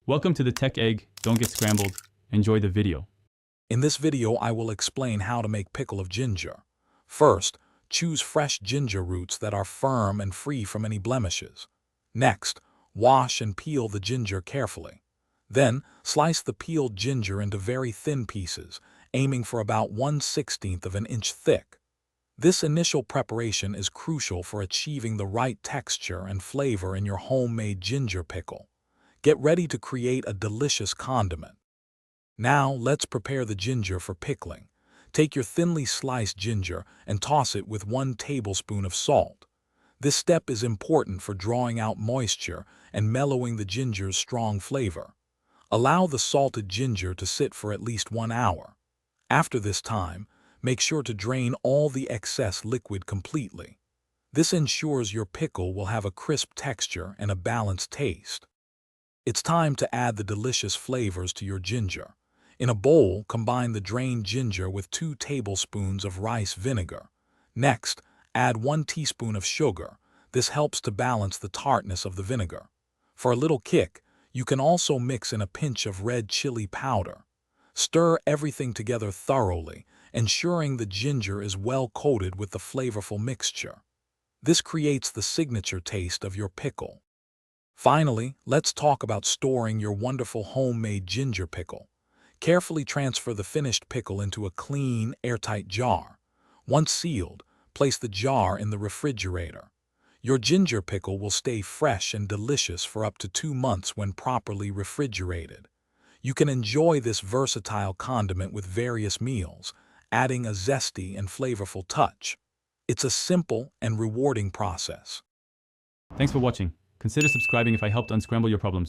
Welcome to the Tech Egg. Don't get scrambled. Enjoy the video. In this video, I will explain how to make pickle of ginger. First, choose fresh ginger roots that are firm and free from any blemishes. Next, wash and peel the ginger carefully. Then, slice the peeled ginger into very thin pieces, aiming for about 1/16 of an inch thick. This initial preparation is crucial for achieving the right texture and flavor in your homemade ginger pickle. Get ready to create a delicious condiment. Now, let's prepare the ginger for pickling. Take your thinly sliced ginger and toss it with 1 tablespoon of salt. This step is important for drawing out moisture and mellowing the ginger's strong flavor. Allow the salted ginger to sit for at least 1 hour. After this time, make sure to drain all the excess liquid completely. This ensures your pickle will have a crisp texture and a balanced taste. It's time to add the delicious flavors to your ginger. In a bowl, combine the drained ginger with 2 tablespoons of rice vinegar. Next, add 1 teaspoon of sugar. This helps to balance the tartness of the vinegar. For a little kick, you can also mix in a pinch of red chili powder. Stir everything together thoroughly, ensuring the ginger is well coated with the flavorful mixture. This creates the signature taste of your pickle. Finally, let's talk about storing your wonderful homemade ginger pickle. Carefully transfer the finished pickle into a clean, airtight jar. Once sealed, place the jar in the refrigerator. Your ginger pickle will stay fresh and delicious for up to 2 months when properly refrigerated. You can enjoy this versatile condiment with various meals, adding a zesty and flavorful touch. It's a simple and rewarding process. Thanks for watching. Consider subscribing if I helped unscramble your problems.